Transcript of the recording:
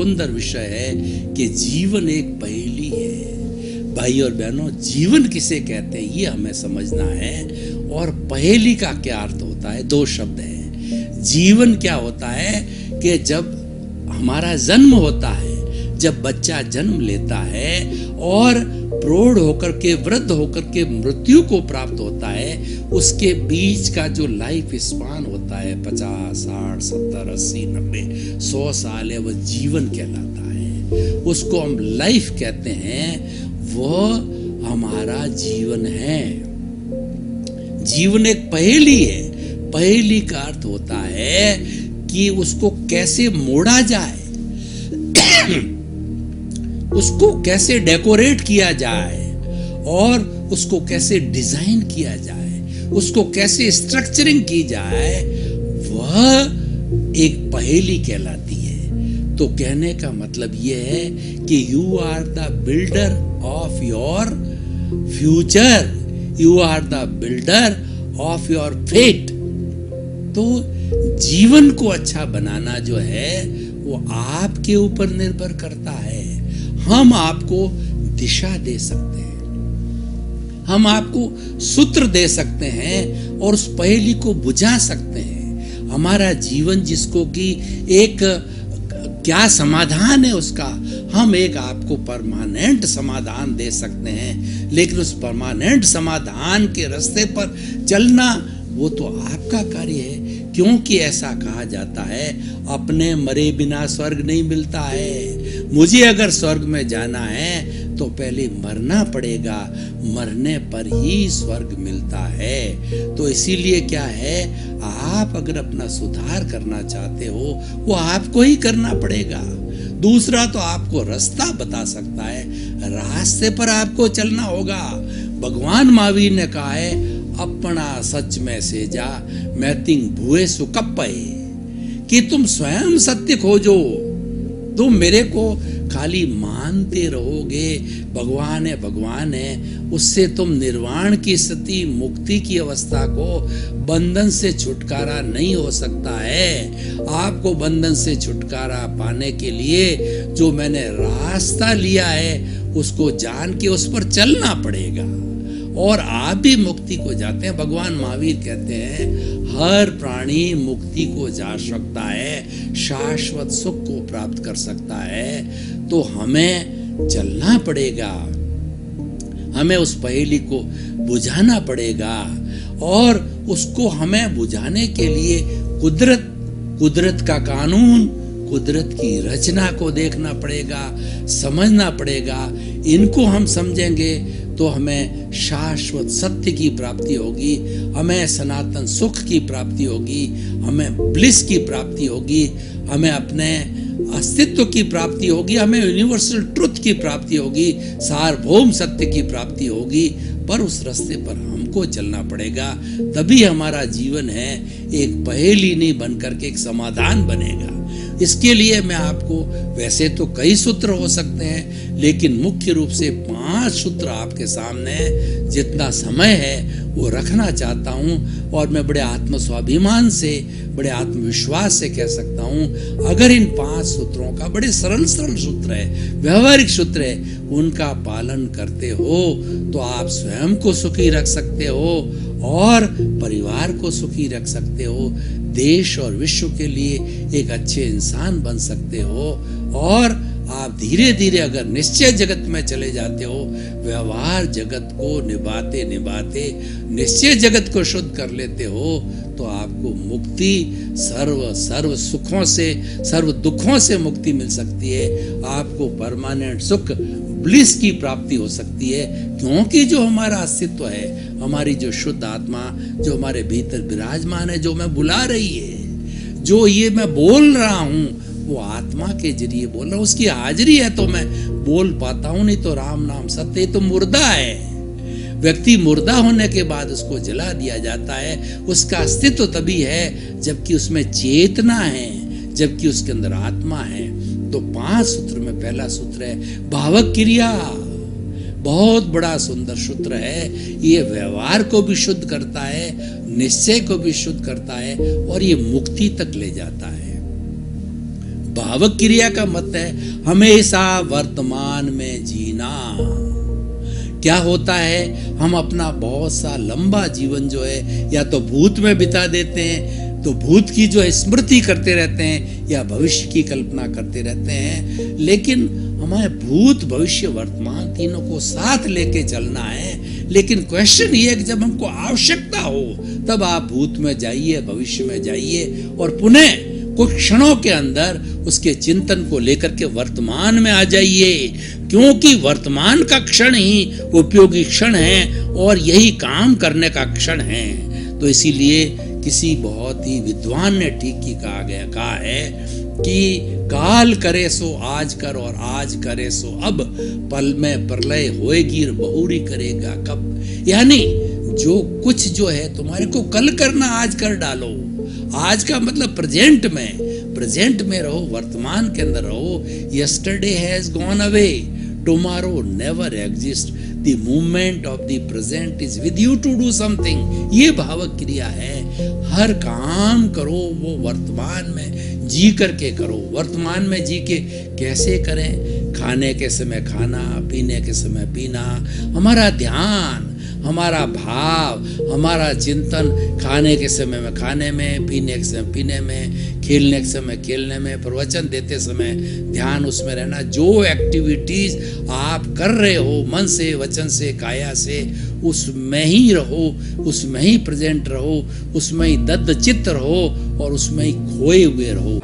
सुंदर विषय है कि जीवन एक पहेली है। भाई और बहनों, जीवन किसे कहते हैं ये हमें समझना है। और पहेली का क्या अर्थ होता है? दो शब्द है। जीवन क्या होता है कि जब हमारा जन्म होता है, जब बच्चा जन्म लेता है और प्रौढ़ होकर के, वृद्ध होकर के मृत्यु को प्राप्त होता है, उसके बीच का जो लाइफ स्पान होता है 50, 60, 70, 80, 90, 100 साल है, वह जीवन कहलाता है। उसको हम लाइफ कहते हैं। वह हमारा जीवन है। जीवन एक पहेली है। पहेली का अर्थ होता है कि उसको कैसे मोड़ा जाए, उसको कैसे डेकोरेट किया जाए और उसको कैसे डिजाइन किया जाए, उसको कैसे स्ट्रक्चरिंग की जाए, वह एक पहेली कहलाती है। तो कहने का मतलब यह है कि you are the builder of your future, you are the builder of your fate. तो जीवन को अच्छा बनाना जो है वो आपके ऊपर निर्भर करता है। हम आपको दिशा दे सकते हैं, हम आपको सूत्र दे सकते हैं और उस पहेली को बुझा सकते हैं। हमारा जीवन जिसको कि एक क्या समाधान है उसका, हम एक आपको परमानेंट समाधान दे सकते हैं। लेकिन उस परमानेंट समाधान के रास्ते पर चलना वो तो आपका कार्य है, क्योंकि ऐसा कहा जाता है अपने मरे बिना स्वर्ग नहीं मिलता है। मुझे अगर स्वर्ग में जाना है तो पहले मरना पड़ेगा, मरने पर ही स्वर्ग मिलता है। तो इसीलिए क्या है, आप अगर अपना सुधार करना चाहते हो वो आपको ही करना पड़ेगा। दूसरा तो आपको रास्ता बता सकता है, रास्ते पर आपको चलना होगा। भगवान महावीर ने कहा है अपना सच में से जा मैं तिंग भुए सुकप्पे, कि तुम स्वयं सत्य खोजो। तुम मेरे को खाली मानते रहोगे भगवान है, उससे तुम निर्वाण की स्थिति, मुक्ति की अवस्था को, बंधन से छुटकारा नहीं हो सकता है। आपको बंधन से छुटकारा पाने के लिए जो मैंने रास्ता लिया है उसको जान के उस पर चलना पड़ेगा और आप भी मुक्ति को जाते हैं। भगवान महावीर कहते हैं हर प्राणी मुक्ति को जा सकता है, शाश्वत सुख को प्राप्त कर सकता है। तो हमें चलना पड़ेगा, हमें उस पहेली को बुझाना पड़ेगा और उसको हमें बुझाने के लिए कुदरत का कानून, कुदरत की रचना को देखना पड़ेगा, समझना पड़ेगा। इनको हम समझेंगे तो हमें शाश्वत सत्य की प्राप्ति होगी, हमें सनातन सुख की प्राप्ति होगी, हमें ब्लिस की प्राप्ति होगी, हमें अपने अस्तित्व की प्राप्ति होगी, हमें यूनिवर्सल ट्रुथ की प्राप्ति होगी, सार्वभौम सत्य की प्राप्ति होगी। पर उस रास्ते पर हमको चलना पड़ेगा, तभी हमारा जीवन है एक पहेली नहीं बनकर के एक समाधान बनेगा। इसके लिए मैं आपको, वैसे तो कई सूत्र हो सकते हैं, लेकिन मुख्य रूप से 5 सूत्र आपके सामने जितना समय है वो रखना चाहता हूँ। और मैं बड़े आत्म स्वाभिमान से, बड़े आत्मविश्वास से कह सकता हूँ, अगर इन 5 सूत्रों का, बड़े सरल सूत्र है, व्यवहारिक सूत्र है, उनका पालन करते हो तो आप स्वयं को सुखी रख सकते हो और परिवार को सुखी रख सकते हो, देश और विश्व के लिए एक अच्छे इंसान बन सकते हो। और आप धीरे धीरे अगर निश्चय जगत में चले जाते हो, व्यवहार जगत को निभाते निभाते निश्चय जगत को शुद्ध कर लेते हो, तो आपको मुक्ति, सर्व सुखों से, सर्व दुखों से मुक्ति मिल सकती है। आपको परमानेंट सुख, ब्लिस की प्राप्ति हो सकती है, क्योंकि जो हमारा अस्तित्व है, हमारी जो शुद्ध आत्मा जो हमारे भीतर विराजमान है, जो मैं बुला रही है, जो ये मैं बोल रहा हूँ, वो आत्मा के जरिए बोल रहा हूँ, उसकी हाजिरी है तो मैं बोल पाता हूँ, नहीं तो राम नाम सत्य तो मुर्दा है। व्यक्ति मुर्दा होने के बाद उसको जला दिया जाता है। उसका अस्तित्व तभी है जबकि उसमें चेतना है, जबकि उसके अंदर आत्मा है। तो 5 सूत्र में पहला सूत्र है भावक क्रिया, बहुत बड़ा सुंदर सूत्र है। ये व्यवहार को भी शुद्ध करता है, निश्चय को भी शुद्ध करता है और ये मुक्ति तक ले जाता है। भावक क्रिया का मत है हमेशा वर्तमान में जीना। क्या होता है, हम अपना बहुत सा लंबा जीवन जो है या तो भूत में बिता देते हैं, तो भूत की जो है स्मृति करते रहते हैं, या भविष्य की कल्पना करते रहते हैं। लेकिन हमें भूत भविष्य वर्तमान तीनों को साथ लेके चलना है। लेकिन क्वेश्चन ये है कि जब हमको आवश्यकता हो तब आप भूत में जाइए, भविष्य में जाइए, और पुनः कुछ क्षणों के अंदर उसके चिंतन को लेकर के वर्तमान में आ जाइए, क्योंकि वर्तमान का क्षण ही उपयोगी क्षण है और यही काम करने का क्षण है। तो इसीलिए किसी बहुत ही विद्वान ने ठीक ही कहा है कि काल करे सो आज कर और आज करे सो अब, पल में प्रलय होएगी बहुरी करेगा कब। यानी जो कुछ जो है तुम्हारे को कल करना आज कर डालो। आज का मतलब प्रेजेंट में रहो, वर्तमान के अंदर रहो। Yesterday has gone away, tomorrow never exist, the movement of the present is with you to do something. ये भावक क्रिया है। हर काम करो वो वर्तमान में जी करके करो। वर्तमान में जी के कैसे करें? खाने के समय खाना, पीने के समय पीना, हमारा ध्यान, हमारा भाव, हमारा चिंतन खाने के समय में खाने में, पीने के समय पीने में, खेलने के समय खेलने में, प्रवचन देते समय ध्यान उसमें रहना। जो एक्टिविटीज आप कर रहे हो मन से, वचन से, काया से, उसमें ही रहो, उसमें ही प्रेजेंट रहो, उसमें ही दत्त चित्त रहो और उसमें ही खोए हुए रहो।